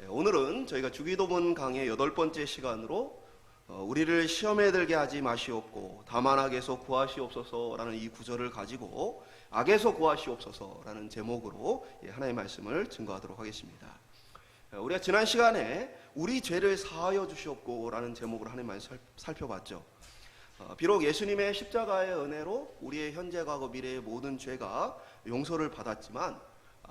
오늘은 저희가 주기도문 강의 8번째 시간으로 우리를 시험에 들게 하지 마시옵고 다만 악에서 구하시옵소서라는 이 구절을 가지고 악에서 구하시옵소서라는 제목으로 하나님의 말씀을 증거하도록 하겠습니다. 우리가 지난 시간에 우리 죄를 사하여 주시옵고라는 제목으로 하나님의 말씀을 살펴봤죠. 비록 예수님의 십자가의 은혜로 우리의 현재, 과거, 미래의 모든 죄가 용서를 받았지만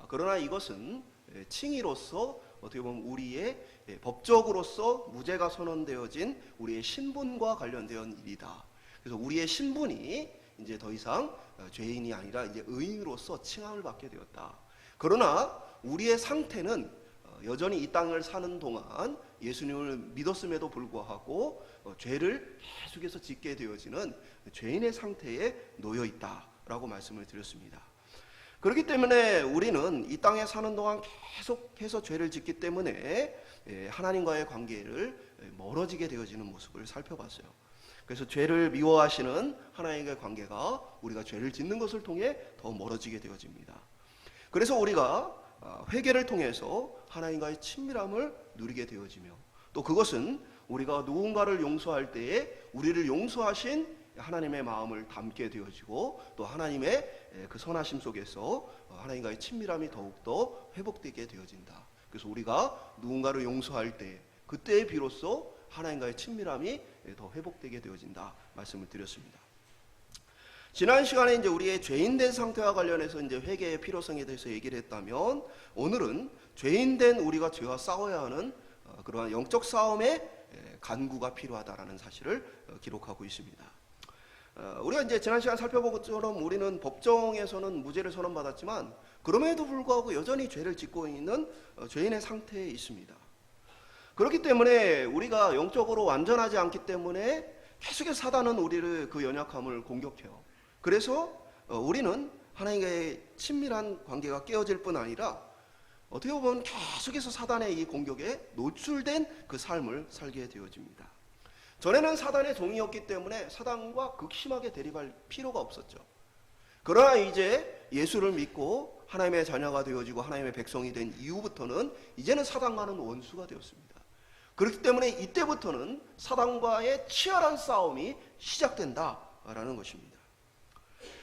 그러나 이것은 칭의로서 어떻게 보면 우리의 법적으로서 무죄가 선언되어진 우리의 신분과 관련된 일이다. 그래서 우리의 신분이 이제 더 이상 죄인이 아니라 이제 의인으로서 칭함을 받게 되었다. 그러나 우리의 상태는 여전히 이 땅을 사는 동안 예수님을 믿었음에도 불구하고 죄를 계속해서 짓게 되어지는 죄인의 상태에 놓여 있다라고 말씀을 드렸습니다. 그렇기 때문에 우리는 이 땅에 사는 동안 계속해서 죄를 짓기 때문에 하나님과의 관계를 멀어지게 되어지는 모습을 살펴봤어요. 그래서 죄를 미워하시는 하나님과의 관계가 우리가 죄를 짓는 것을 통해 더 멀어지게 되어집니다. 그래서 우리가 회개를 통해서 하나님과의 친밀함을 누리게 되어지며 또 그것은 우리가 누군가를 용서할 때에 우리를 용서하신 하나님의 마음을 담게 되어지고 또 하나님의 그 선하심 속에서 하나님과의 친밀함이 더욱더 회복되게 되어진다. 그래서 우리가 누군가를 용서할 때 그때에 비로소 하나님과의 친밀함이 더 회복되게 되어진다 말씀을 드렸습니다. 지난 시간에 이제 우리의 죄인된 상태와 관련해서 이제 회개의 필요성에 대해서 얘기를 했다면 오늘은 죄인된 우리가 죄와 싸워야 하는 그러한 영적 싸움의 간구가 필요하다라는 사실을 기록하고 있습니다. 우리가 이제 지난 시간 살펴본 것처럼 우리는 법정에서는 무죄를 선언받았지만 그럼에도 불구하고 여전히 죄를 짓고 있는 죄인의 상태에 있습니다. 그렇기 때문에 우리가 영적으로 완전하지 않기 때문에 계속해서 사단은 우리를 그 연약함을 공격해요. 그래서 우리는 하나님과의 친밀한 관계가 깨어질 뿐 아니라 어떻게 보면 계속해서 사단의 이 공격에 노출된 그 삶을 살게 되어집니다. 전에는 사단의 종이었기 때문에 사단과 극심하게 대립할 필요가 없었죠. 그러나 이제 예수를 믿고 하나님의 자녀가 되어지고 하나님의 백성이 된 이후부터는 이제는 사단과는 원수가 되었습니다. 그렇기 때문에 이때부터는 사단과의 치열한 싸움이 시작된다라는 것입니다.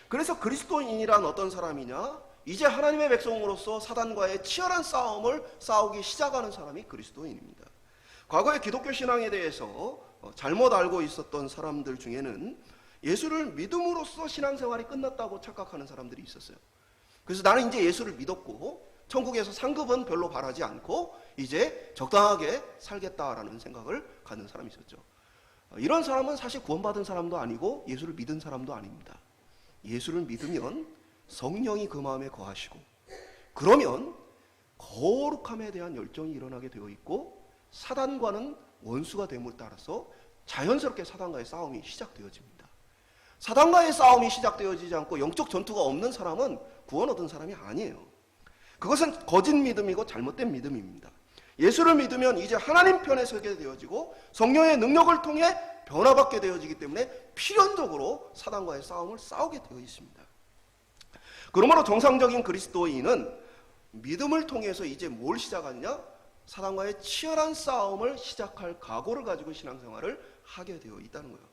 그래서 그리스도인이란 어떤 사람이냐? 이제 하나님의 백성으로서 사단과의 치열한 싸움을 싸우기 시작하는 사람이 그리스도인입니다. 과거의 기독교 신앙에 대해서 잘못 알고 있었던 사람들 중에는 예수를 믿음으로써 신앙생활이 끝났다고 착각하는 사람들이 있었어요. 그래서 나는 이제 예수를 믿었고 천국에서 상급은 별로 바라지 않고 이제 적당하게 살겠다라는 생각을 갖는 사람이 있었죠. 이런 사람은 사실 구원받은 사람도 아니고 예수를 믿은 사람도 아닙니다. 예수를 믿으면 성령이 그 마음에 거하시고 그러면 거룩함에 대한 열정이 일어나게 되어 있고 사단과는 원수가 됨을 따라서 자연스럽게 사단과의 싸움이 시작되어집니다. 사단과의 싸움이 시작되어지지 않고 영적 전투가 없는 사람은 구원 얻은 사람이 아니에요. 그것은 거짓 믿음이고 잘못된 믿음입니다. 예수를 믿으면 이제 하나님 편에 서게 되어지고 성령의 능력을 통해 변화받게 되어지기 때문에 필연적으로 사단과의 싸움을 싸우게 되어 있습니다. 그러므로 정상적인 그리스도인은 믿음을 통해서 이제 뭘 시작하느냐? 사단과의 치열한 싸움을 시작할 각오를 가지고 신앙생활을 하게 되어 있다는 거예요.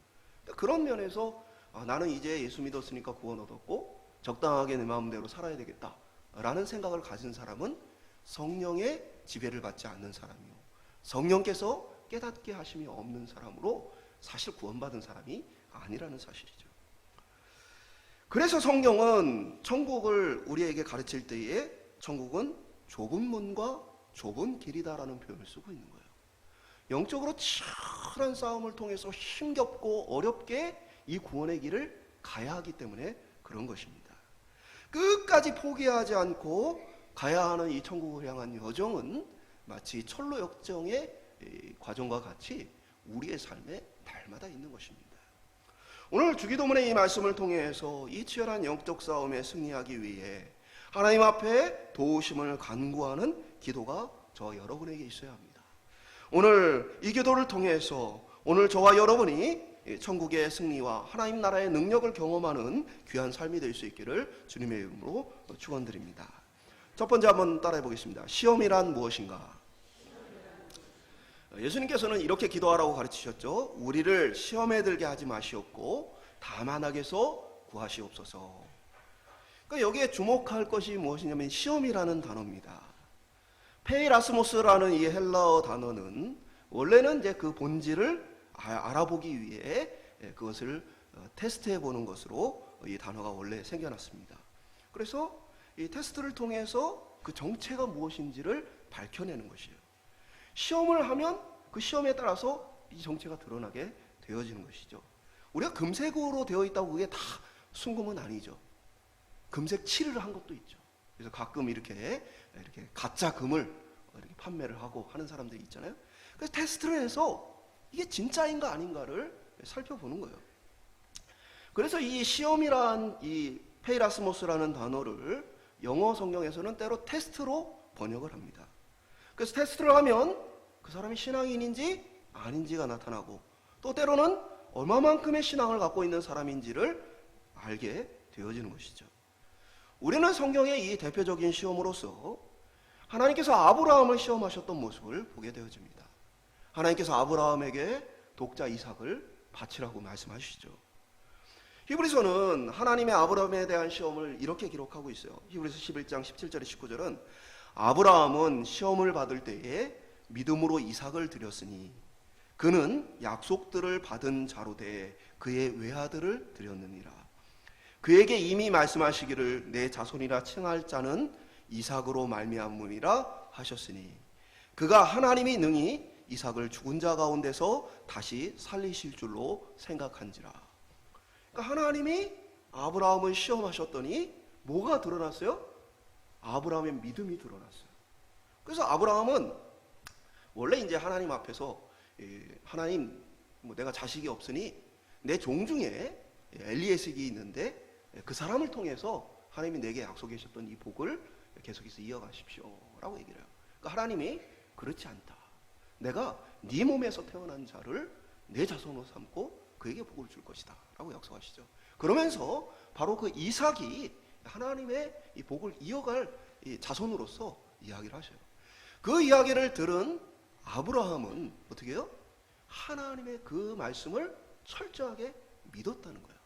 그런 면에서 나는 이제 예수 믿었으니까 구원 얻었고 적당하게 내 마음대로 살아야 되겠다라는 생각을 가진 사람은 성령의 지배를 받지 않는 사람이요, 성령께서 깨닫게 하심이 없는 사람으로 사실 구원받은 사람이 아니라는 사실이죠. 그래서 성경은 천국을 우리에게 가르칠 때에 천국은 좁은 문과 좁은 길이다라는 표현을 쓰고 있는 거예요. 영적으로 치열한 싸움을 통해서 힘겹고 어렵게 이 구원의 길을 가야 하기 때문에 그런 것입니다. 끝까지 포기하지 않고 가야 하는 이 천국을 향한 여정은 마치 철로 역정의 과정과 같이 우리의 삶에 날마다 있는 것입니다. 오늘 주기도문의 이 말씀을 통해서 이 치열한 영적 싸움에 승리하기 위해 하나님 앞에 도우심을 간구하는 기도가 저와 여러분에게 있어야 합니다. 오늘 이 기도를 통해서 오늘 저와 여러분이 천국의 승리와 하나님 나라의 능력을 경험하는 귀한 삶이 될 수 있기를 주님의 이름으로 축원드립니다. 첫 번째 한번 따라해 보겠습니다. 시험이란 무엇인가? 예수님께서는 이렇게 기도하라고 가르치셨죠. 우리를 시험에 들게 하지 마시옵고 다만 악에서 구하시옵소서. 그러니까 여기에 주목할 것이 무엇이냐면 시험이라는 단어입니다. 페이라스모스라는 이 헬라어 단어는 원래는 이제 그 본질을 알아보기 위해 그것을 테스트해 보는 것으로 이 단어가 원래 생겨났습니다. 그래서 이 테스트를 통해서 그 정체가 무엇인지를 밝혀내는 것이에요. 시험을 하면 그 시험에 따라서 이 정체가 드러나게 되어지는 것이죠. 우리가 금색으로 되어 있다고 그게 다 순금은 아니죠. 금색 칠을 한 것도 있죠. 그래서 가끔 이렇게 가짜 금을 이렇게 판매를 하고 하는 사람들이 있잖아요. 그래서 테스트를 해서 이게 진짜인가 아닌가를 살펴보는 거예요. 그래서 이 시험이란 이 페이라스모스라는 단어를 영어 성경에서는 때로 테스트로 번역을 합니다. 그래서 테스트를 하면 그 사람이 신앙인인지 아닌지가 나타나고 또 때로는 얼마만큼의 신앙을 갖고 있는 사람인지를 알게 되어지는 것이죠. 우리는 성경의 이 대표적인 시험으로서 하나님께서 아브라함을 시험하셨던 모습을 보게 되어집니다. 하나님께서 아브라함에게 독자 이삭을 바치라고 말씀하시죠. 히브리서는 하나님의 아브라함에 대한 시험을 이렇게 기록하고 있어요. 히브리서 11장 17절에 19절은 아브라함은 시험을 받을 때에 믿음으로 이삭을 드렸으니 그는 약속들을 받은 자로 돼 그의 외아들을 드렸느니라. 그에게 이미 말씀하시기를 내 자손이라 칭할 자는 이삭으로 말미암으리라 하셨으니 그가 하나님이 능히 이삭을 죽은 자 가운데서 다시 살리실 줄로 생각한지라. 그러니까 하나님이 아브라함을 시험하셨더니 뭐가 드러났어요? 아브라함의 믿음이 드러났어요. 그래서 아브라함은 원래 이제 하나님 앞에서 하나님 내가 자식이 없으니 내 종 중에 엘리에셀이 있는데 그 사람을 통해서 하나님이 내게 약속하셨던 이 복을 계속해서 이어가십시오 라고 얘기를 해요. 그러니까 하나님이 그렇지 않다. 내가 네 몸에서 태어난 자를 내 자손으로 삼고 그에게 복을 줄 것이다 라고 약속하시죠. 그러면서 바로 그 이삭이 하나님의 이 복을 이어갈 이 자손으로서 이야기를 하셔요. 그 이야기를 들은 아브라함은 어떻게 해요? 하나님의 그 말씀을 철저하게 믿었다는 거예요.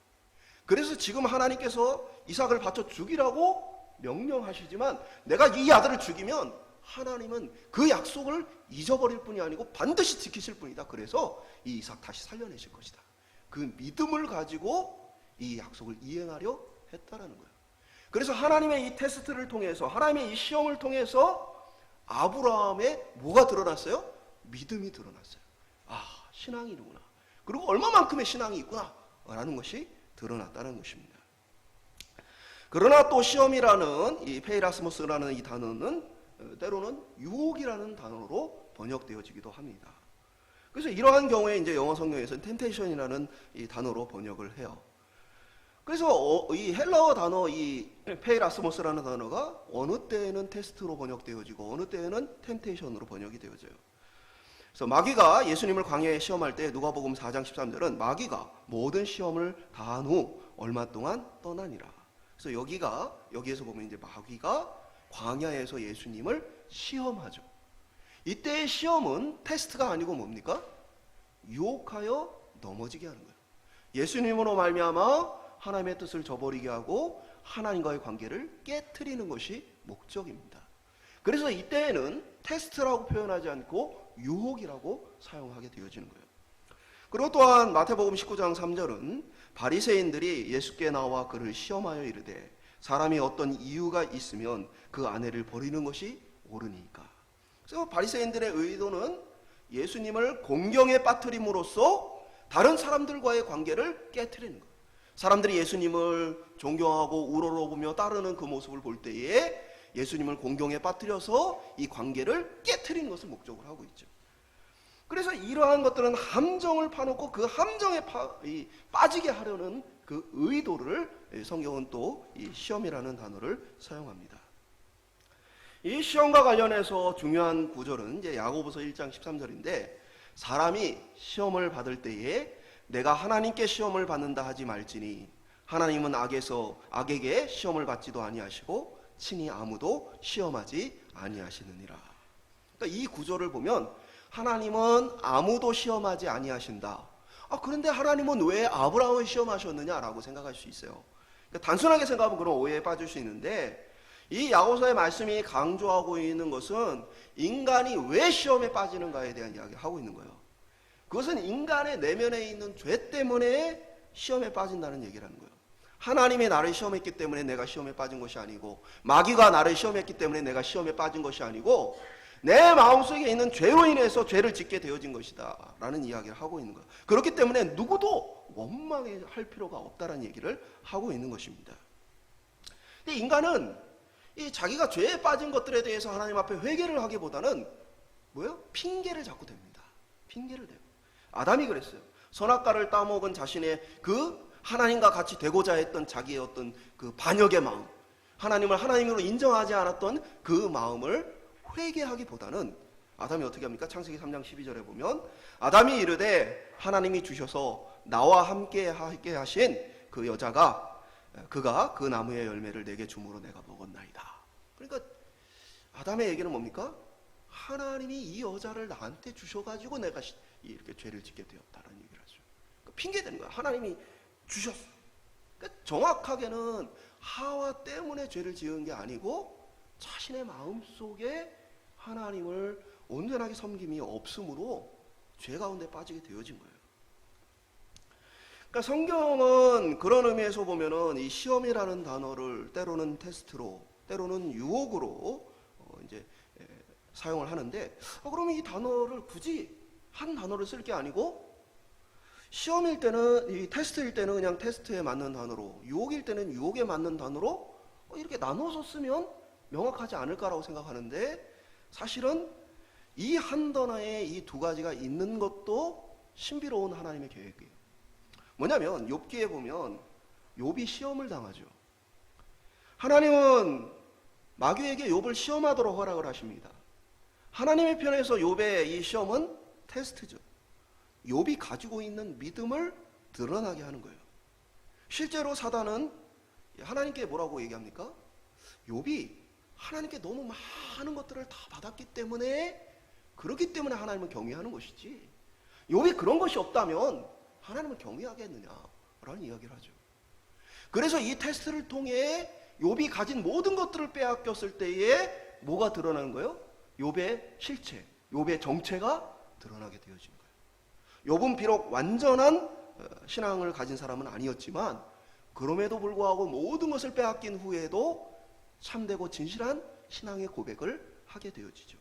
그래서 지금 하나님께서 이삭을 바쳐 죽이라고 명령하시지만 내가 이 아들을 죽이면 하나님은 그 약속을 잊어버릴 뿐이 아니고 반드시 지키실 뿐이다. 그래서 이 이삭 다시 살려내실 것이다. 그 믿음을 가지고 이 약속을 이행하려 했다라는 거예요. 그래서 하나님의 이 테스트를 통해서 하나님의 이 시험을 통해서 아브라함의 뭐가 드러났어요? 믿음이 드러났어요. 아, 신앙이구나. 그리고 얼마만큼의 신앙이 있구나 라는 것이 드러났다는 것입니다. 그러나 또 시험이라는 이 페이라스모스라는 이 단어는 때로는 유혹이라는 단어로 번역되어지기도 합니다. 그래서 이러한 경우에 이제 영어 성경에서는 템테이션이라는 이 단어로 번역을 해요. 그래서 이 헬라어 단어 이 페이라스모스라는 단어가 어느 때에는 테스트로 번역되어지고 어느 때에는 템테이션으로 번역이 되어져요. 그래서 마귀가 예수님을 광야에 시험할 때 누가복음 4장 13절은 마귀가 모든 시험을 다한 후 얼마 동안 떠나니라. 그래서 여기에서 보면 이제 마귀가 광야에서 예수님을 시험하죠. 이때의 시험은 테스트가 아니고 뭡니까? 유혹하여 넘어지게 하는 거예요. 예수님으로 말미암아 하나님의 뜻을 저버리게 하고 하나님과의 관계를 깨트리는 것이 목적입니다. 그래서 이때에는 테스트라고 표현하지 않고 유혹이라고 사용하게 되어지는 거예요. 그리고 또한 마태복음 19장 3절은 바리새인들이 예수께 나와 그를 시험하여 이르되 사람이 어떤 이유가 있으면 그 아내를 버리는 것이 옳으니까. 그래서 바리새인들의 의도는 예수님을 공경에 빠뜨림으로써 다른 사람들과의 관계를 깨트리는 거예요. 사람들이 예수님을 존경하고 우러러보며 따르는 그 모습을 볼 때에 예수님을 공경에 빠뜨려서 이 관계를 깨트리는 것을 목적으로 하고 있죠. 그래서 이러한 것들은 함정을 파놓고 그 함정에 빠지게 하려는 그 의도를 성경은 또 이 시험이라는 단어를 사용합니다. 이 시험과 관련해서 중요한 구절은 이제 야고보서 1장 13절인데 사람이 시험을 받을 때에 내가 하나님께 시험을 받는다 하지 말지니 하나님은 악에게 시험을 받지도 아니하시고 친히 아무도 시험하지 아니하시느니라. 그러니까 이 구절을 보면 하나님은 아무도 시험하지 아니하신다. 그런데 하나님은 왜 아브라함을 시험하셨느냐라고 생각할 수 있어요. 그러니까 단순하게 생각하면 그런 오해에 빠질 수 있는데, 이 야고보서의 말씀이 강조하고 있는 것은 인간이 왜 시험에 빠지는가에 대한 이야기를 하고 있는 거예요. 그것은 인간의 내면에 있는 죄 때문에 시험에 빠진다는 얘기라는 거예요. 하나님이 나를 시험했기 때문에 내가 시험에 빠진 것이 아니고, 마귀가 나를 시험했기 때문에 내가 시험에 빠진 것이 아니고, 내 마음속에 있는 죄로 인해서 죄를 짓게 되어진 것이다 라는 이야기를 하고 있는 거예요. 그렇기 때문에 누구도 원망할 필요가 없다라는 얘기를 하고 있는 것입니다. 근데 인간은 이 자기가 죄에 빠진 것들에 대해서 하나님 앞에 회개를 하기보다는 뭐예요? 핑계를 자꾸 댑니다. 핑계를 대고. 아담이 그랬어요. 선악과를 따먹은 자신의 그 하나님과 같이 되고자 했던 자기의 어떤 그 반역의 마음, 하나님을 하나님으로 인정하지 않았던 그 마음을 회개하기보다는 아담이 어떻게 합니까? 창세기 3장 12절에 보면 아담이 이르되 하나님이 주셔서 나와 함께 하게 하신 그 여자가 그가 그 나무의 열매를 내게 주므로 내가 먹었나이다. 그러니까 아담의 얘기는 뭡니까? 하나님이 이 여자를 나한테 주셔가지고 내가 이렇게 죄를 짓게 되었다는 얘기를 하죠. 그러니까 핑계대는 거야. 하나님이 주셨어. 그러니까 정확하게는 하와 때문에 죄를 지은 게 아니고 자신의 마음속에 하나님을 온전하게 섬김이 없으므로 죄 가운데 빠지게 되어진 거예요. 그러니까 성경은 그런 의미에서 보면은 이 시험이라는 단어를 때로는 테스트로, 때로는 유혹으로 이제 사용을 하는데, 그러면 이 단어를 굳이 한 단어를 쓸 게 아니고, 시험일 때는, 이 테스트일 때는 그냥 테스트에 맞는 단어로, 유혹일 때는 유혹에 맞는 단어로 이렇게 나눠서 쓰면 명확하지 않을까라고 생각하는데, 사실은 이 한 단어에 이 두 가지가 있는 것도 신비로운 하나님의 계획이에요. 뭐냐면 욥기에 보면 욥이 시험을 당하죠. 하나님은 마귀에게 욥을 시험하도록 허락을 하십니다. 하나님의 편에서 욥의 이 시험은 테스트죠. 욥이 가지고 있는 믿음을 드러나게 하는 거예요. 실제로 사단은 하나님께 뭐라고 얘기합니까? 욥이 하나님께 너무 많은 것들을 다 받았기 때문에, 그렇기 때문에 하나님을 경외하는 것이지, 욥이 그런 것이 없다면 하나님을 경외하겠느냐라는 이야기를 하죠. 그래서 이 테스트를 통해 욥이 가진 모든 것들을 빼앗겼을 때에 뭐가 드러나는 거예요? 욥의 실체, 욥의 정체가 드러나게 되어진 거예요. 욥은 비록 완전한 신앙을 가진 사람은 아니었지만, 그럼에도 불구하고 모든 것을 빼앗긴 후에도 참되고 진실한 신앙의 고백을 하게 되어지죠.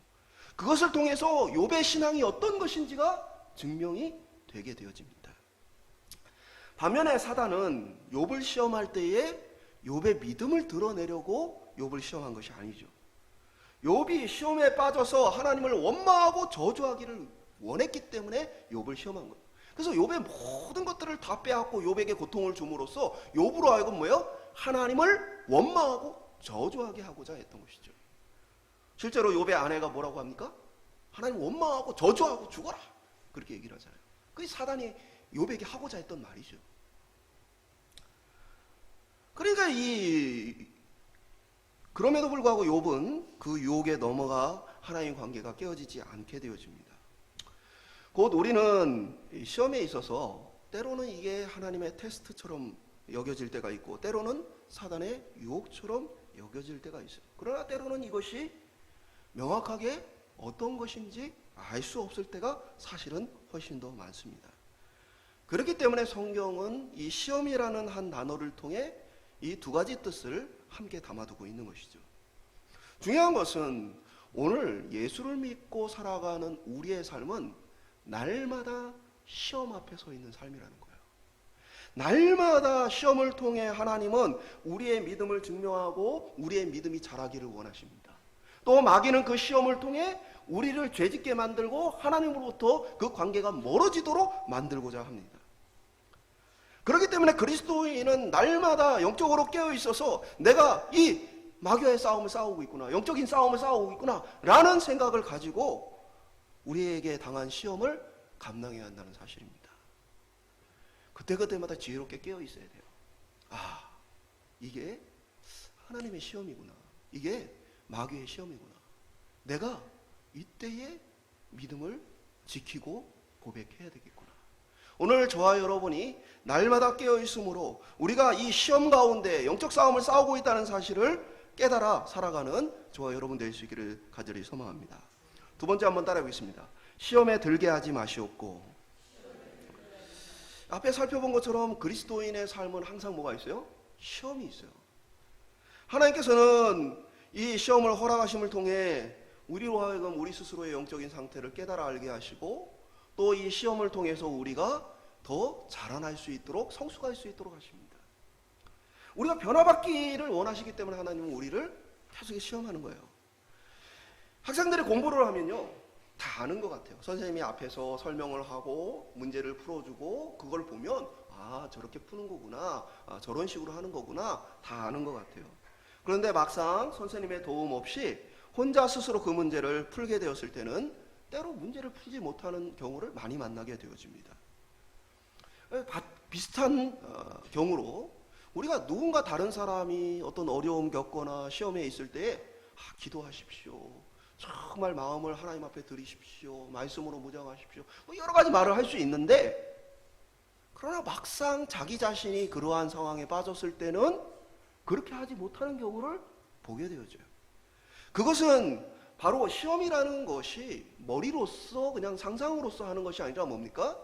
그것을 통해서 욥의 신앙이 어떤 것인지가 증명이 되게 되어집니다. 반면에 사단은 욥을 시험할 때에 욥의 믿음을 드러내려고 욥을 시험한 것이 아니죠. 욥이 시험에 빠져서 하나님을 원망하고 저주하기를 원했기 때문에 욥을 시험한 거예요. 그래서 욥의 모든 것들을 다 빼앗고 욥에게 고통을 줌으로써 욥으로 하여금 뭐예요? 하나님을 원망하고 저주하게 하고자 했던 것이죠. 실제로 욥의 아내가 뭐라고 합니까? 하나님 원망하고 저주하고 죽어라, 그렇게 얘기를 하잖아요. 그게 사단이 욥에게 하고자 했던 말이죠. 그러니까 그럼에도 불구하고 욥은 그 유혹에 넘어가 하나님의 관계가 깨어지지 않게 되어집니다. 곧 우리는 시험에 있어서 때로는 이게 하나님의 테스트처럼 여겨질 때가 있고, 때로는 사단의 유혹처럼 여겨질 때가 있어요. 그러나 때로는 이것이 명확하게 어떤 것인지 알 수 없을 때가 사실은 훨씬 더 많습니다. 그렇기 때문에 성경은 이 시험이라는 한 단어를 통해 이 두 가지 뜻을 함께 담아두고 있는 것이죠. 중요한 것은 오늘 예수를 믿고 살아가는 우리의 삶은 날마다 시험 앞에 서 있는 삶이라는 거예요. 날마다 시험을 통해 하나님은 우리의 믿음을 증명하고 우리의 믿음이 자라기를 원하십니다. 또 마귀는 그 시험을 통해 우리를 죄짓게 만들고 하나님으로부터 그 관계가 멀어지도록 만들고자 합니다. 그렇기 때문에 그리스도인은 날마다 영적으로 깨어 있어서 내가 이 마귀와의 싸움을 싸우고 있구나, 영적인 싸움을 싸우고 있구나 라는 생각을 가지고 우리에게 당한 시험을 감당해야 한다는 사실입니다. 그때그때마다 지혜롭게 깨어 있어야 돼요. 이게 하나님의 시험이구나, 이게 마귀의 시험이구나, 내가 이때에 믿음을 지키고 고백해야 되겠구나. 오늘 저와 여러분이 날마다 깨어 있으므로 우리가 이 시험 가운데 영적 싸움을 싸우고 있다는 사실을 깨달아 살아가는 저와 여러분 될 수 있기를 간절히 소망합니다. 두 번째 한번 따라해 보겠습니다. 시험에 들게 하지 마시옵고. 앞에 살펴본 것처럼 그리스도인의 삶은 항상 뭐가 있어요? 시험이 있어요. 하나님께서는 이 시험을 허락하심을 통해 우리로 하여금 우리 스스로의 영적인 상태를 깨달아 알게 하시고, 또 이 시험을 통해서 우리가 더 자라날 수 있도록, 성숙할 수 있도록 하십니다. 우리가 변화받기를 원하시기 때문에 하나님은 우리를 계속 시험하는 거예요. 학생들이 공부를 하면요, 다 아는 것 같아요. 선생님이 앞에서 설명을 하고 문제를 풀어주고 그걸 보면 아, 저렇게 푸는 거구나, 아, 저런 식으로 하는 거구나, 다 아는 것 같아요. 그런데 막상 선생님의 도움 없이 혼자 스스로 그 문제를 풀게 되었을 때는 때로 문제를 풀지 못하는 경우를 많이 만나게 되어집니다. 비슷한 경우로 우리가 누군가 다른 사람이 어떤 어려움 겪거나 시험에 있을 때 기도하십시오, 정말 마음을 하나님 앞에 드리십시오, 말씀으로 무장하십시오, 여러 가지 말을 할 수 있는데, 그러나 막상 자기 자신이 그러한 상황에 빠졌을 때는 그렇게 하지 못하는 경우를 보게 되어져요. 그것은 바로 시험이라는 것이 머리로서 그냥 상상으로서 하는 것이 아니라 뭡니까?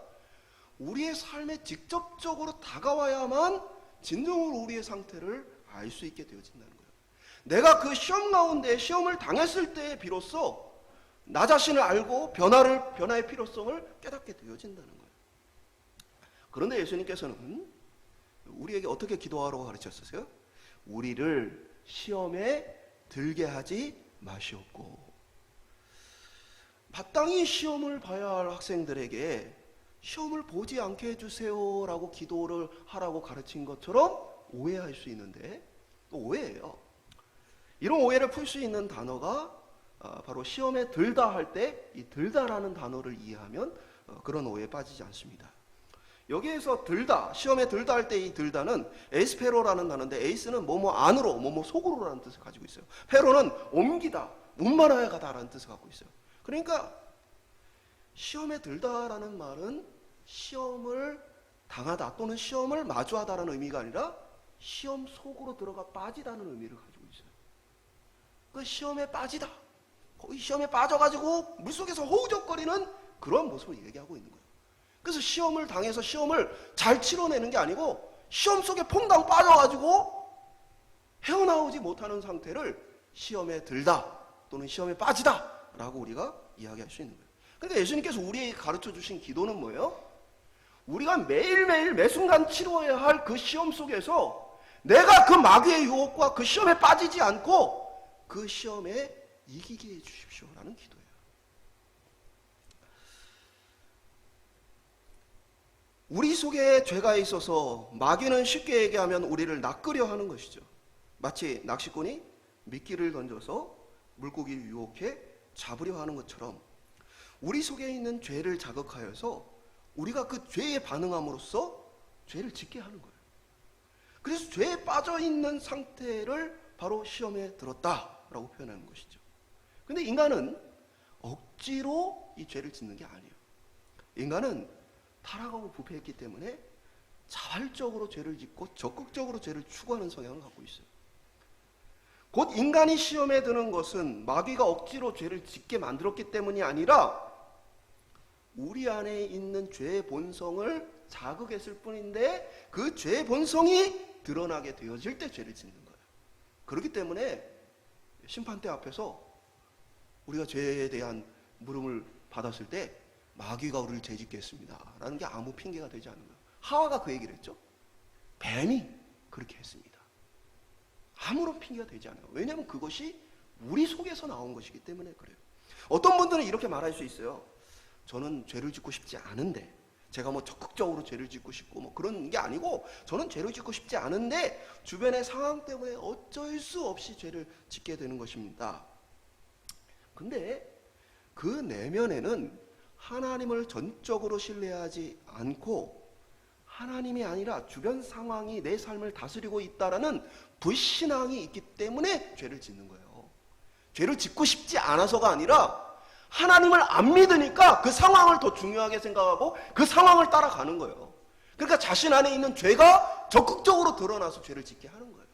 우리의 삶에 직접적으로 다가와야만 진정으로 우리의 상태를 알 수 있게 되어진다는 거예요. 내가 그 시험 가운데 시험을 당했을 때 비로소 나 자신을 알고 변화의 필요성을 깨닫게 되어진다는 거예요. 그런데 예수님께서는 우리에게 어떻게 기도하라고 가르쳤어요? 우리를 시험에 들게 하지 마시옵고. 마땅히 시험을 봐야 할 학생들에게 시험을 보지 않게 해주세요라고 기도를 하라고 가르친 것처럼 오해할 수 있는데, 또 오해예요. 이런 오해를 풀 수 있는 단어가 바로 시험에 들다 할 때 이 들다라는 단어를 이해하면 그런 오해에 빠지지 않습니다. 여기에서 들다, 시험에 들다 할 때 이 들다는 에스페로라는 단어인데, 에이스는 뭐뭐 안으로, 뭐뭐 속으로라는 뜻을 가지고 있어요. 페로는 옮기다, 운만하여 가다라는 뜻을 갖고 있어요. 그러니까 시험에 들다라는 말은 시험을 당하다 또는 시험을 마주하다라는 의미가 아니라 시험 속으로 들어가 빠지다는 의미를 가지고 있어요. 그 시험에 빠지다, 거의 시험에 빠져가지고 물속에서 허우적거리는 그런 모습을 얘기하고 있는 거예요. 그래서 시험을 당해서 시험을 잘 치러내는 게 아니고 시험 속에 퐁당 빠져가지고 헤어나오지 못하는 상태를 시험에 들다 또는 시험에 빠지다 라고 우리가 이야기할 수 있는 거예요. 그러니까 예수님께서 우리에게 가르쳐 주신 기도는 뭐예요? 우리가 매일매일 매순간 치러야 할 그 시험 속에서 내가 그 마귀의 유혹과 그 시험에 빠지지 않고 그 시험에 이기게 해주십시오 라는 기도예요. 우리 속에 죄가 있어서 마귀는 쉽게 얘기하면 우리를 낚으려 하는 것이죠. 마치 낚시꾼이 미끼를 던져서 물고기를 유혹해 잡으려 하는 것처럼 우리 속에 있는 죄를 자극하여서 우리가 그 죄에 반응함으로써 죄를 짓게 하는 거예요. 그래서 죄에 빠져있는 상태를 바로 시험에 들었다라고 표현하는 것이죠. 근데 인간은 억지로 이 죄를 짓는 게 아니에요. 인간은 타락하고 부패했기 때문에 자발적으로 죄를 짓고 적극적으로 죄를 추구하는 성향을 갖고 있어요. 곧 인간이 시험에 드는 것은 마귀가 억지로 죄를 짓게 만들었기 때문이 아니라 우리 안에 있는 죄의 본성을 자극했을 뿐인데 그 죄의 본성이 드러나게 되어질 때 죄를 짓는 거예요. 그렇기 때문에 심판대 앞에서 우리가 죄에 대한 물음을 받았을 때 마귀가 우리를 죄짓게 했습니다 라는 게 아무 핑계가 되지 않는 거예요. 하와가 그 얘기를 했죠. 뱀이 그렇게 했습니다. 아무런 핑계가 되지 않아요. 왜냐하면 그것이 우리 속에서 나온 것이기 때문에 그래요. 어떤 분들은 이렇게 말할 수 있어요. 저는 죄를 짓고 싶지 않은데, 제가 뭐 적극적으로 죄를 짓고 싶고 뭐 그런 게 아니고, 저는 죄를 짓고 싶지 않은데 주변의 상황 때문에 어쩔 수 없이 죄를 짓게 되는 것입니다. 근데 그 내면에는 하나님을 전적으로 신뢰하지 않고 하나님이 아니라 주변 상황이 내 삶을 다스리고 있다라는 불신앙이 있기 때문에 죄를 짓는 거예요. 죄를 짓고 싶지 않아서가 아니라 하나님을 안 믿으니까 그 상황을 더 중요하게 생각하고 그 상황을 따라가는 거예요. 그러니까 자신 안에 있는 죄가 적극적으로 드러나서 죄를 짓게 하는 거예요.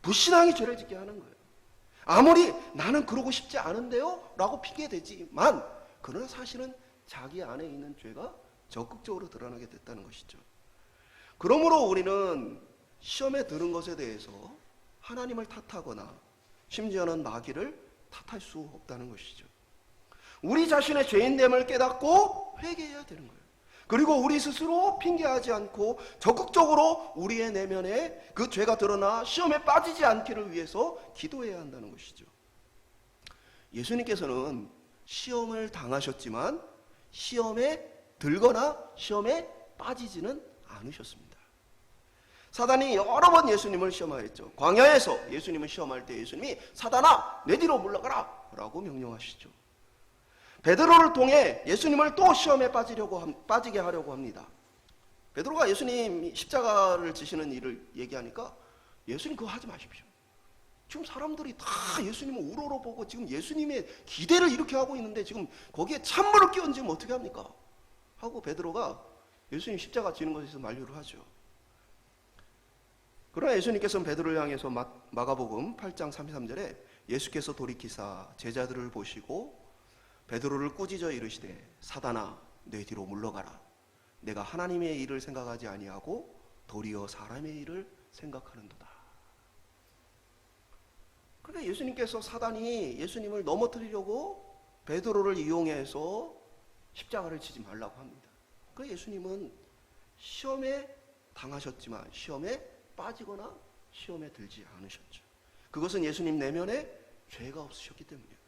불신앙이 죄를 짓게 하는 거예요. 아무리 나는 그러고 싶지 않은데요 라고 핑계대지만 그러나 사실은 자기 안에 있는 죄가 적극적으로 드러나게 됐다는 것이죠. 그러므로 우리는 시험에 드는 것에 대해서 하나님을 탓하거나 심지어는 마귀를 탓할 수 없다는 것이죠. 우리 자신의 죄인됨을 깨닫고 회개해야 되는 거예요. 그리고 우리 스스로 핑계하지 않고 적극적으로 우리의 내면에 그 죄가 드러나 시험에 빠지지 않기를 위해서 기도해야 한다는 것이죠. 예수님께서는 시험을 당하셨지만 시험에 들거나 시험에 빠지지는 않으셨습니다. 사단이 여러 번 예수님을 시험하였죠. 광야에서 예수님을 시험할 때 예수님이 사단아 내 뒤로 물러가라 라고 명령하시죠. 베드로를 통해 예수님을 또 시험에 빠지게 하려고 합니다. 베드로가 예수님이 십자가를 지시는 일을 얘기하니까 예수님 그거 하지 마십시오. 지금 사람들이 다 예수님을 우러러 보고 지금 예수님의 기대를 이렇게 하고 있는데 지금 거기에 찬물을 끼얹으면 어떻게 합니까? 하고 베드로가 예수님 십자가 지는 것에서 만류를 하죠. 그러나 예수님께서는 베드로를 향해서 마가복음 8장 33절에 예수께서 돌이키사 제자들을 보시고 베드로를 꾸짖어 이르시되 사단아 내 뒤로 물러가라. 내가 하나님의 일을 생각하지 아니하고 도리어 사람의 일을 생각하는도다. 그러니까 예수님께서 사단이 예수님을 넘어뜨리려고 베드로를 이용해서 십자가를 치지 말라고 합니다. 그래서 예수님은 시험에 당하셨지만 시험에 빠지거나 시험에 들지 않으셨죠. 그것은 예수님 내면에 죄가 없으셨기 때문이에요.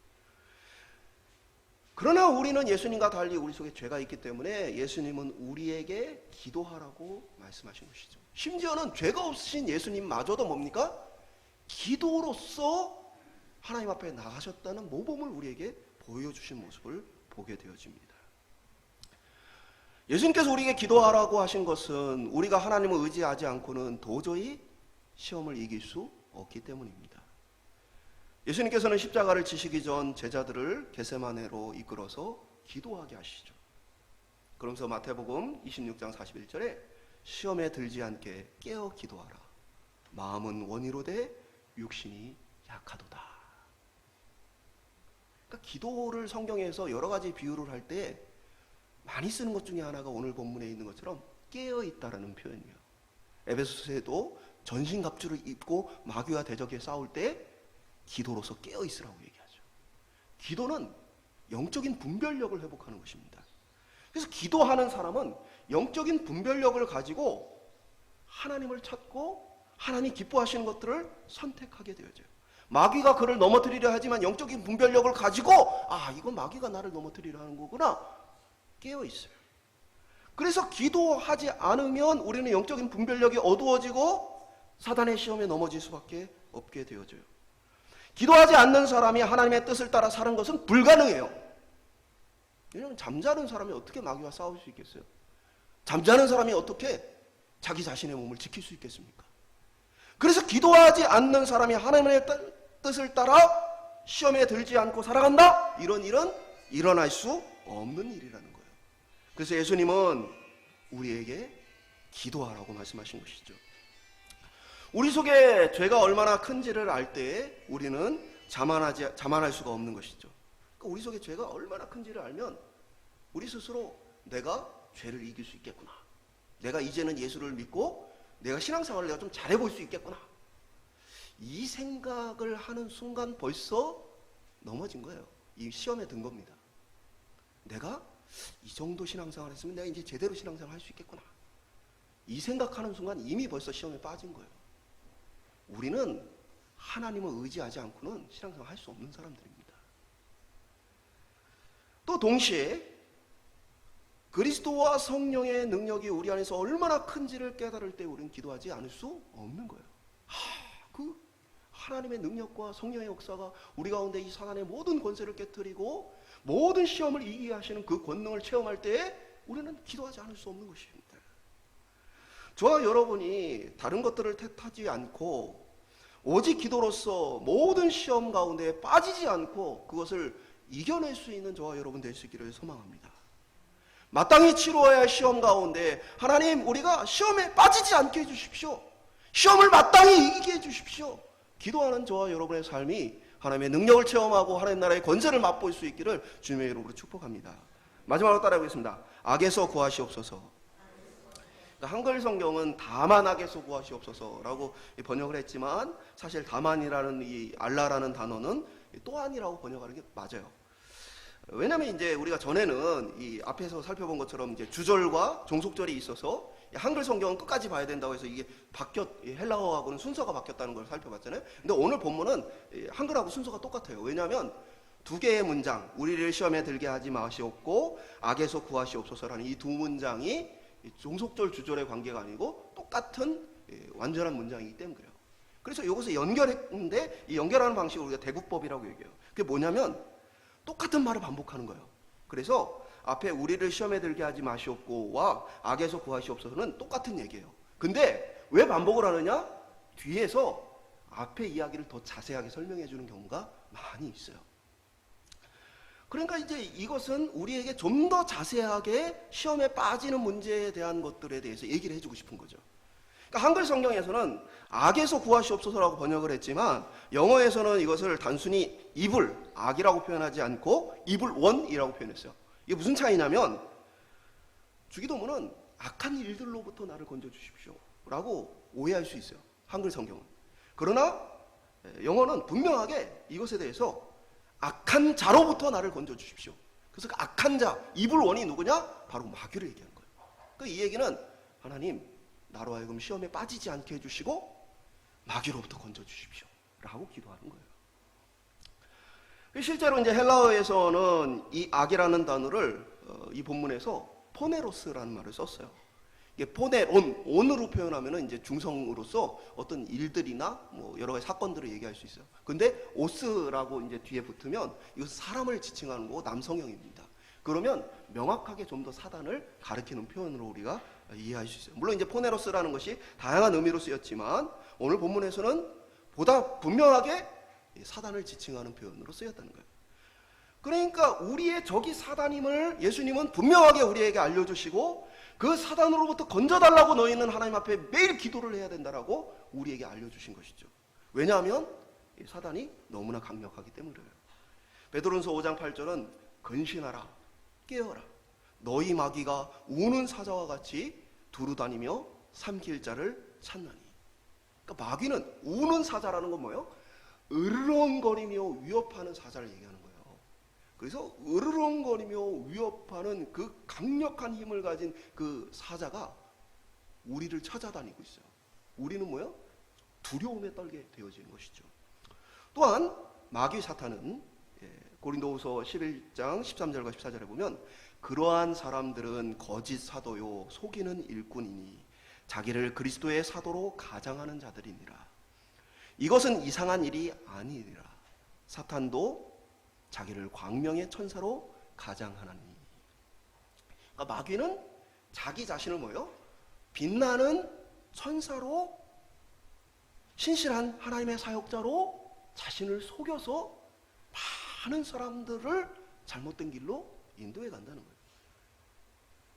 그러나 우리는 예수님과 달리 우리 속에 죄가 있기 때문에 예수님은 우리에게 기도하라고 말씀하신 것이죠. 심지어는 죄가 없으신 예수님마저도 뭡니까? 기도로서 하나님 앞에 나가셨다는 모범을 우리에게 보여주신 모습을 보게 되어집니다. 예수님께서 우리에게 기도하라고 하신 것은 우리가 하나님을 의지하지 않고는 도저히 시험을 이길 수 없기 때문입니다. 예수님께서는 십자가를 지시기 전 제자들을 겟세마네로 이끌어서 기도하게 하시죠. 그러면서 마태복음 26장 41절에 시험에 들지 않게 깨어 기도하라. 마음은 원이로되 육신이 약하도다. 그러니까 기도를 성경에서 여러 가지 비유를 할 때 많이 쓰는 것 중에 하나가 오늘 본문에 있는 것처럼 깨어 있다라는 표현이에요. 에베소서에도 전신갑주를 입고 마귀와 대적에 싸울 때 기도로서 깨어 있으라고 얘기하죠. 기도는 영적인 분별력을 회복하는 것입니다. 그래서 기도하는 사람은 영적인 분별력을 가지고 하나님을 찾고 하나님이 기뻐하시는 것들을 선택하게 되어져요. 마귀가 그를 넘어뜨리려 하지만 영적인 분별력을 가지고 이건 마귀가 나를 넘어뜨리려 하는 거구나 깨어 있어요. 그래서 기도하지 않으면 우리는 영적인 분별력이 어두워지고 사단의 시험에 넘어질 수밖에 없게 되어져요. 기도하지 않는 사람이 하나님의 뜻을 따라 사는 것은 불가능해요. 왜냐하면 잠자는 사람이 어떻게 마귀와 싸울 수 있겠어요? 잠자는 사람이 어떻게 자기 자신의 몸을 지킬 수 있겠습니까? 그래서 기도하지 않는 사람이 하나님의 뜻을 따라 시험에 들지 않고 살아간다? 이런 일은 일어날 수 없는 일이라는 거예요. 그래서 예수님은 우리에게 기도하라고 말씀하신 것이죠. 우리 속에 죄가 얼마나 큰지를 알 때 우리는 자만할 수가 없는 것이죠. 그러니까 우리 속에 죄가 얼마나 큰지를 알면 우리 스스로 내가 죄를 이길 수 있겠구나. 내가 이제는 예수를 믿고 내가 신앙생활을 내가 좀 잘해볼 수 있겠구나. 이 생각을 하는 순간 벌써 넘어진 거예요. 이 시험에 든 겁니다. 내가 이 정도 신앙생활 했으면 내가 이제 제대로 신앙생활 할 수 있겠구나. 이 생각하는 순간 이미 벌써 시험에 빠진 거예요. 우리는 하나님을 의지하지 않고는 신앙생활 할 수 없는 사람들입니다. 또 동시에 그리스도와 성령의 능력이 우리 안에서 얼마나 큰지를 깨달을 때 우리는 기도하지 않을 수 없는 거예요. 그 하나님의 능력과 성령의 역사가 우리 가운데 이 사단의 모든 권세를 깨뜨리고 모든 시험을 이기게 하시는 그 권능을 체험할 때 우리는 기도하지 않을 수 없는 것입니다. 저와 여러분이 다른 것들을 택하지 않고 오직 기도로서 모든 시험 가운데 빠지지 않고 그것을 이겨낼 수 있는 저와 여러분 될 수 있기를 소망합니다. 마땅히 치루어야 할 시험 가운데 하나님, 우리가 시험에 빠지지 않게 해주십시오. 시험을 마땅히 이기게 해주십시오. 기도하는 저와 여러분의 삶이 하나님의 능력을 체험하고 하나님 나라의 권세를 맛볼 수 있기를 주님의 이름으로 축복합니다. 마지막으로 따라하겠습니다. 악에서 구하시옵소서. 한글 성경은 다만 악에서 구하시옵소서라고 번역을 했지만 사실 다만이라는 이 알라라는 단어는 또한이라고 번역하는 게 맞아요. 왜냐하면 이제 우리가 전에는 이 앞에서 살펴본 것처럼 이제 주절과 종속절이 있어서 한글 성경은 끝까지 봐야 된다고 해서 이게 헬라어하고는 순서가 바뀌었다는 걸 살펴봤잖아요. 근데 오늘 본문은 한글하고 순서가 똑같아요. 왜냐하면 두 개의 문장, 우리를 시험에 들게 하지 마시옵고 악에서 구하시옵소서라는 이 두 문장이 종속절 주절의 관계가 아니고 똑같은 완전한 문장이기 때문에 그래요. 그래서 이것을 연결했는데 이 연결하는 방식을 우리가 대구법이라고 얘기해요. 그게 뭐냐면 똑같은 말을 반복하는 거예요. 그래서 앞에 우리를 시험에 들게 하지 마시옵고와 악에서 구하시옵소서는 똑같은 얘기예요. 근데 왜 반복을 하느냐? 뒤에서 앞에 이야기를 더 자세하게 설명해 주는 경우가 많이 있어요. 그러니까 이제 이것은 우리에게 좀 더 자세하게 시험에 빠지는 문제에 대한 것들에 대해서 얘기를 해주고 싶은 거죠. 그러니까 한글 성경에서는 악에서 구하시옵소서라고 번역을 했지만 영어에서는 이것을 단순히 evil, 악이라고 표현하지 않고 evil one이라고 표현했어요. 이게 무슨 차이냐면 주기도문은 악한 일들로부터 나를 건져주십시오 라고 오해할 수 있어요. 한글 성경은. 그러나 영어는 분명하게 이것에 대해서 악한 자로부터 나를 건져주십시오. 그래서 그 악한 자, evil one이 누구냐? 바로 마귀를 얘기하는 거예요. 그러니까 이 얘기는 하나님, 나로 하여금 시험에 빠지지 않게 해주시고 마귀로부터 건져주십시오 라고 기도하는 거예요. 실제로 이제 헬라어에서는 이 악이라는 단어를 이 본문에서 포네로스라는 말을 썼어요. 이게 온으로 표현하면은 이제 중성으로서 어떤 일들이나 뭐 여러 가지 사건들을 얘기할 수 있어요. 근데 오스라고 이제 뒤에 붙으면 이것은 사람을 지칭하는 거고 남성형입니다. 그러면 명확하게 좀 더 사단을 가리키는 표현으로 우리가 이해할 수 있어요. 물론 이제 포네로스라는 것이 다양한 의미로 쓰였지만 오늘 본문에서는 보다 분명하게 사단을 지칭하는 표현으로 쓰였다는 거예요. 그러니까 우리의 적이 사단임을 예수님은 분명하게 우리에게 알려주시고 그 사단으로부터 건져달라고 너희는 하나님 앞에 매일 기도를 해야 된다라고 우리에게 알려주신 것이죠. 왜냐하면 사단이 너무나 강력하기 때문에 그래요. 베드로전서 5장 8절은 근신하라, 깨어라. 너희 마귀가 우는 사자와 같이 두루다니며 삼킬 자를 찾나니. 그러니까 마귀는 우는 사자라는 건 뭐예요? 으르렁거리며 위협하는 사자를 얘기하는 거예요. 그래서 으르렁거리며 위협하는 그 강력한 힘을 가진 그 사자가 우리를 찾아다니고 있어요. 우리는 뭐예요? 두려움에 떨게 되어지는 것이죠. 또한 마귀 사탄은 고린도후서 11장 13절과 14절에 보면 그러한 사람들은 거짓 사도요 속이는 일꾼이니 자기를 그리스도의 사도로 가장하는 자들이니라. 이것은 이상한 일이 아니니라. 사탄도 자기를 광명의 천사로 가장하나니. 그러니까 마귀는 자기 자신을 뭐예요? 빛나는 천사로 신실한 하나님의 사역자로 자신을 속여서 많은 사람들을 잘못된 길로 인도해 간다는 거예요.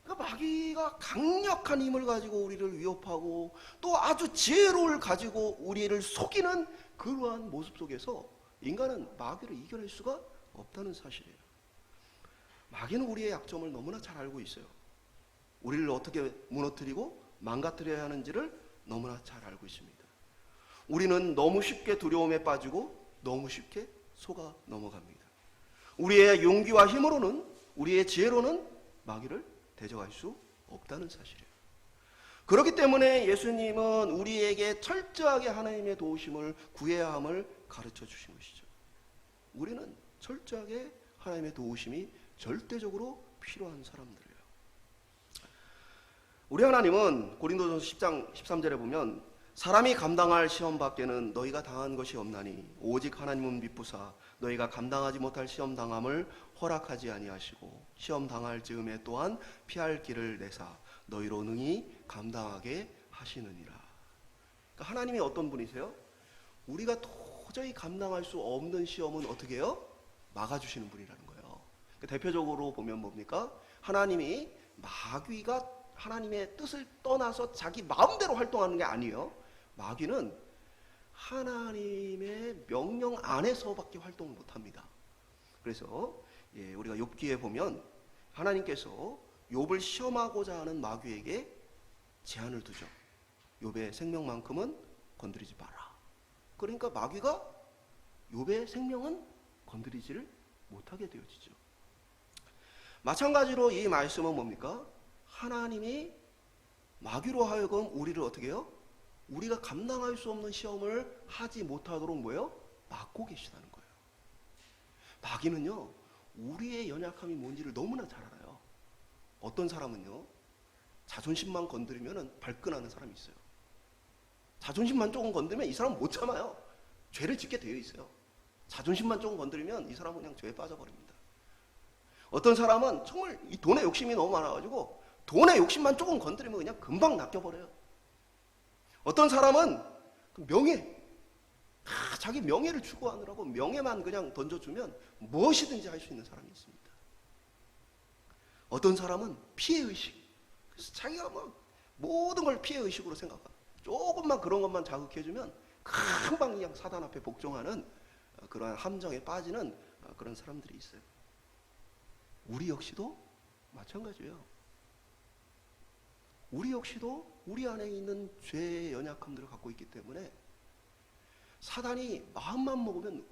그러니까 마귀가 강력한 힘을 가지고 우리를 위협하고 또 아주 지혜로움을 가지고 우리를 속이는 그러한 모습 속에서 인간은 마귀를 이겨낼 수가 없다는 사실이에요. 마귀는 우리의 약점을 너무나 잘 알고 있어요. 우리를 어떻게 무너뜨리고 망가뜨려야 하는지를 너무나 잘 알고 있습니다. 우리는 너무 쉽게 두려움에 빠지고 너무 쉽게 속아 넘어갑니다. 우리의 용기와 힘으로는, 우리의 지혜로는 마귀를 대적할 수 없다는 사실이에요. 그렇기 때문에 예수님은 우리에게 철저하게 하나님의 도우심을 구해야 함을 가르쳐 주신 것이죠. 우리는 철저하게 하나님의 도우심이 절대적으로 필요한 사람들이에요. 우리 하나님은 고린도전서 10장 13절에 보면 사람이 감당할 시험 밖에는 너희가 당한 것이 없나니 오직 하나님은 미쁘사 너희가 감당하지 못할 시험 당함을 허락하지 아니하시고 시험 당할 즈음에 또한 피할 길을 내사 너희로 능히 감당하게 하시느니라. 그러니까 하나님이 어떤 분이세요? 우리가 도저히 감당할 수 없는 시험은 어떻게 해요? 막아주시는 분이라는 거예요. 대표적으로 보면 뭡니까? 하나님이 마귀가 하나님의 뜻을 떠나서 자기 마음대로 활동하는 게 아니에요. 마귀는 하나님의 명령 안에서밖에 활동을 못합니다. 그래서 우리가 욥기에 보면 하나님께서 욥을 시험하고자 하는 마귀에게 제한을 두죠. 욥의 생명만큼은 건드리지 마라. 그러니까 마귀가 욥의 생명은 건드리지를 못하게 되어지죠. 마찬가지로 이 말씀은 뭡니까? 하나님이 마귀로 하여금 우리를 어떻게 해요? 우리가 감당할 수 없는 시험을 하지 못하도록 뭐예요? 막고 계시다는 거예요. 마귀는요, 우리의 연약함이 뭔지를 너무나 잘 알아요. 어떤 사람은요, 자존심만 건드리면 발끈하는 사람이 있어요. 자존심만 조금 건드리면 이 사람은 못 참아요. 죄를 짓게 되어 있어요. 자존심만 조금 건드리면 이 사람은 그냥 죄에 빠져버립니다. 어떤 사람은 정말 이 돈에 욕심이 너무 많아가지고 돈의 욕심만 조금 건드리면 그냥 금방 낚여버려요. 어떤 사람은 명예, 자기 명예를 추구하느라고 명예만 그냥 던져주면 무엇이든지 할 수 있는 사람이 있습니다. 어떤 사람은 피해의식, 그래서 자기가 모든 걸 피해의식으로 생각하고 조금만 그런 것만 자극해주면 금방 그냥 사단 앞에 복종하는 그러한 함정에 빠지는 그런 사람들이 있어요. 우리 역시도 마찬가지예요. 우리 역시도 우리 안에 있는 죄의 연약함들을 갖고 있기 때문에 사단이 마음만 먹으면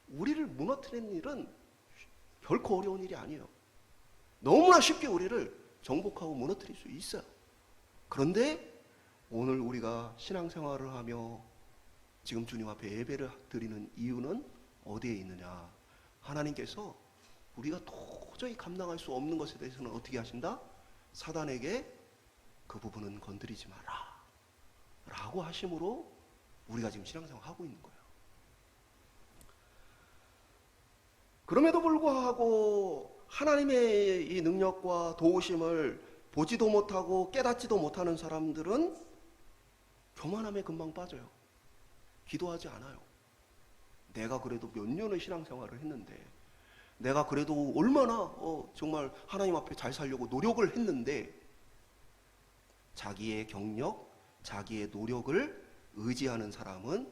우리를 무너뜨리는 일은 결코 어려운 일이 아니에요. 너무나 쉽게 우리를 정복하고 무너뜨릴 수 있어요. 그런데 오늘 우리가 신앙생활을 하며 지금 주님 앞에 예배를 드리는 이유는 어디에 있느냐? 하나님께서 우리가 도저히 감당할 수 없는 것에 대해서는 어떻게 하신다? 사단에게 그 부분은 건드리지 마라 라고 하심으로 우리가 지금 신앙생활을 하고 있는 거예요. 그럼에도 불구하고 하나님의 이 능력과 도우심을 보지도 못하고 깨닫지도 못하는 사람들은 교만함에 금방 빠져요. 기도하지 않아요. 내가 그래도 몇 년의 신앙생활을 했는데, 내가 그래도 얼마나 정말 하나님 앞에 잘 살려고 노력을 했는데, 자기의 경력, 자기의 노력을 의지하는 사람은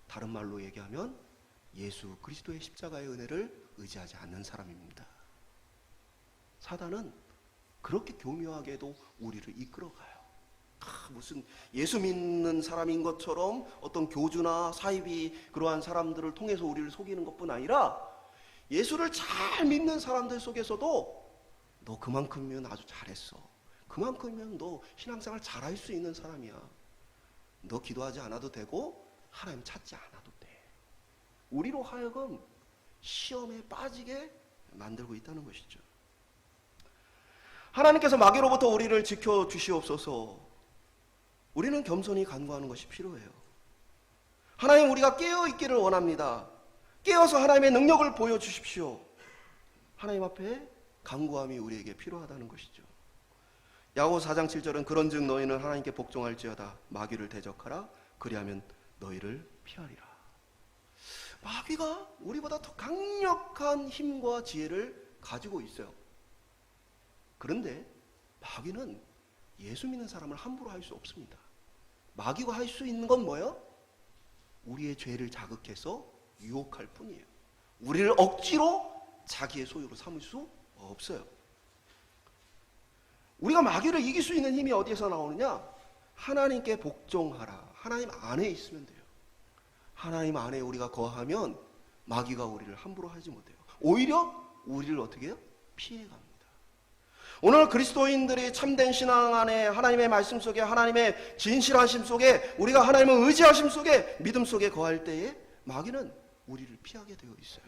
다른 말로 얘기하면 예수 그리스도의 십자가의 은혜를 의지하지 않는 사람입니다. 사단은 그렇게 교묘하게도 우리를 이끌어가요. 무슨 예수 믿는 사람인 것처럼 어떤 교주나 사이비 그러한 사람들을 통해서 우리를 속이는 것뿐 아니라 예수를 잘 믿는 사람들 속에서도 너 그만큼이면 아주 잘했어. 그만큼이면 너 신앙생활 잘할 수 있는 사람이야. 너 기도하지 않아도 되고 하나님 찾지 않아도 돼. 우리로 하여금 시험에 빠지게 만들고 있다는 것이죠. 하나님께서 마귀로부터 우리를 지켜주시옵소서. 우리는 겸손히 간구하는 것이 필요해요. 하나님, 우리가 깨어있기를 원합니다. 깨어서 하나님의 능력을 보여주십시오. 하나님 앞에 간구함이 우리에게 필요하다는 것이죠. 야고보서 4장 7절은 그런즉 너희는 하나님께 복종할지어다. 마귀를 대적하라. 그리하면 너희를 피하리라. 마귀가 우리보다 더 강력한 힘과 지혜를 가지고 있어요. 그런데 마귀는 예수 믿는 사람을 함부로 할 수 없습니다. 마귀가 할 수 있는 건 뭐예요? 우리의 죄를 자극해서 유혹할 뿐이에요. 우리를 억지로 자기의 소유로 삼을 수 없어요. 우리가 마귀를 이길 수 있는 힘이 어디에서 나오느냐? 하나님께 복종하라. 하나님 안에 있으면 돼요. 하나님 안에 우리가 거하면 마귀가 우리를 함부로 하지 못해요. 오히려 우리를 어떻게 해요? 피해갑니다. 오늘 그리스도인들이 참된 신앙 안에 하나님의 말씀 속에, 하나님의 진실하심 속에, 우리가 하나님의 의지하심 속에, 믿음 속에 거할 때에 마귀는 우리를 피하게 되어 있어요.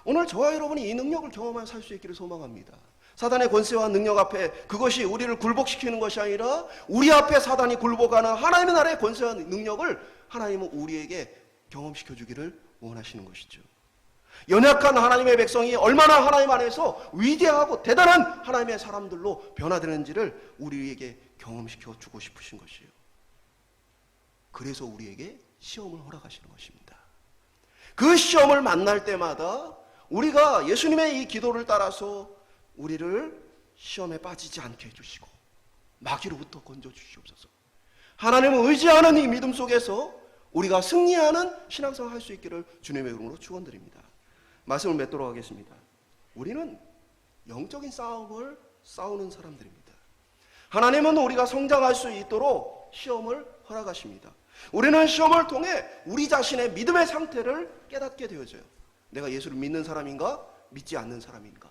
오늘 저와 여러분이 이 능력을 경험하며 살 수 있기를 소망합니다. 사단의 권세와 능력 앞에 그것이 우리를 굴복시키는 것이 아니라 우리 앞에 사단이 굴복하는 하나님의 나라의 권세와 능력을 하나님은 우리에게 경험시켜 주기를 원하시는 것이죠. 연약한 하나님의 백성이 얼마나 하나님 안에서 위대하고 대단한 하나님의 사람들로 변화되는지를 우리에게 경험시켜 주고 싶으신 것이에요. 그래서 우리에게 시험을 허락하시는 것입니다. 그 시험을 만날 때마다 우리가 예수님의 이 기도를 따라서 우리를 시험에 빠지지 않게 해주시고 마귀로부터 건져주시옵소서. 하나님을 의지하는 이 믿음 속에서 우리가 승리하는 신앙생활 할 수 있기를 주님의 이름으로 축원드립니다. 말씀을 맺도록 하겠습니다. 우리는 영적인 싸움을 싸우는 사람들입니다. 하나님은 우리가 성장할 수 있도록 시험을 허락하십니다. 우리는 시험을 통해 우리 자신의 믿음의 상태를 깨닫게 되어져요. 내가 예수를 믿는 사람인가? 믿지 않는 사람인가?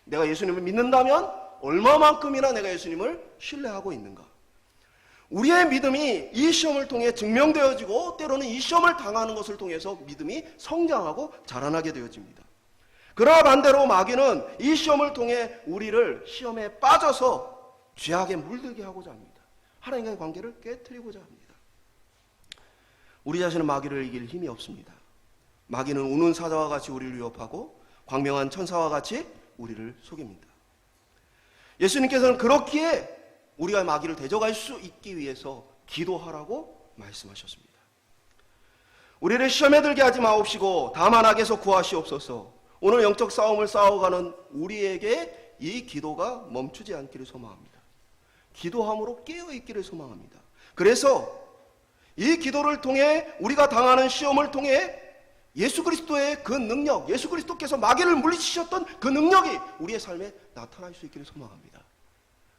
내가 예수님을 믿는다면 얼마만큼이나 내가 예수님을 신뢰하고 있는가? 우리의 믿음이 이 시험을 통해 증명되어지고 때로는 이 시험을 당하는 것을 통해서 믿음이 성장하고 자라나게 되어집니다. 그러나 반대로 마귀는 이 시험을 통해 우리를 시험에 빠져서 죄악에 물들게 하고자 합니다. 하나님과의 관계를 깨트리고자 합니다. 우리 자신은 마귀를 이길 힘이 없습니다. 마귀는 우는 사자와 같이 우리를 위협하고 광명한 천사와 같이 우리를 속입니다. 예수님께서는 그렇기에 우리가 마귀를 대적할 수 있기 위해서 기도하라고 말씀하셨습니다. 우리를 시험에 들게 하지 마옵시고 다만 악에서 구하시옵소서. 오늘 영적 싸움을 싸워가는 우리에게 이 기도가 멈추지 않기를 소망합니다. 기도함으로 깨어있기를 소망합니다. 그래서 이 기도를 통해 우리가 당하는 시험을 통해 예수 그리스도의 그 능력, 예수 그리스도께서 마귀를 물리치셨던 그 능력이 우리의 삶에 나타날 수 있기를 소망합니다.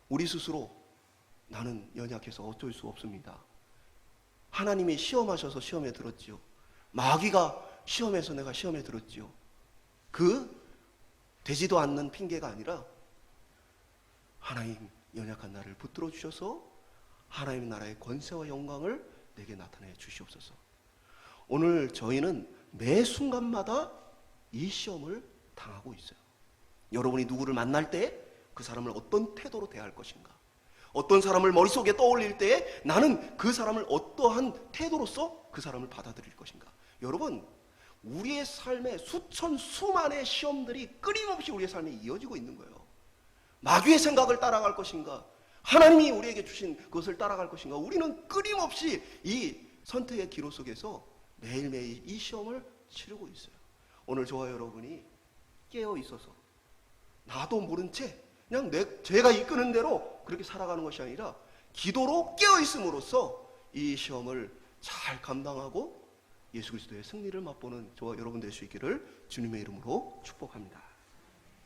우리 스스로 나는 연약해서 어쩔 수 없습니다. 하나님이 시험하셔서 시험에 들었지요. 마귀가 시험해서 내가 시험에 들었지요. 그 되지도 않는 핑계가 아니라 하나님 연약한 나를 붙들어 주셔서 하나님 나라의 권세와 영광을 내게 나타내 주시옵소서. 오늘 저희는 매 순간마다 이 시험을 당하고 있어요. 여러분이 누구를 만날 때 그 사람을 어떤 태도로 대할 것인가, 어떤 사람을 머릿속에 떠올릴 때 나는 그 사람을 어떠한 태도로서 그 사람을 받아들일 것인가. 여러분, 우리의 삶에 수천 수만의 시험들이 끊임없이 우리의 삶에 이어지고 있는 거예요. 마귀의 생각을 따라갈 것인가, 하나님이 우리에게 주신 그것을 따라갈 것인가. 우리는 끊임없이 이 선택의 기로 속에서 매일매일 이 시험을 치르고 있어요. 오늘 저와 여러분이 깨어 있어서 나도 모른 채 그냥 제가 이끄는 대로 그렇게 살아가는 것이 아니라 기도로 깨어 있음으로써 이 시험을 잘 감당하고 예수 그리스도의 승리를 맛보는 저와 여러분 될 수 있기를 주님의 이름으로 축복합니다.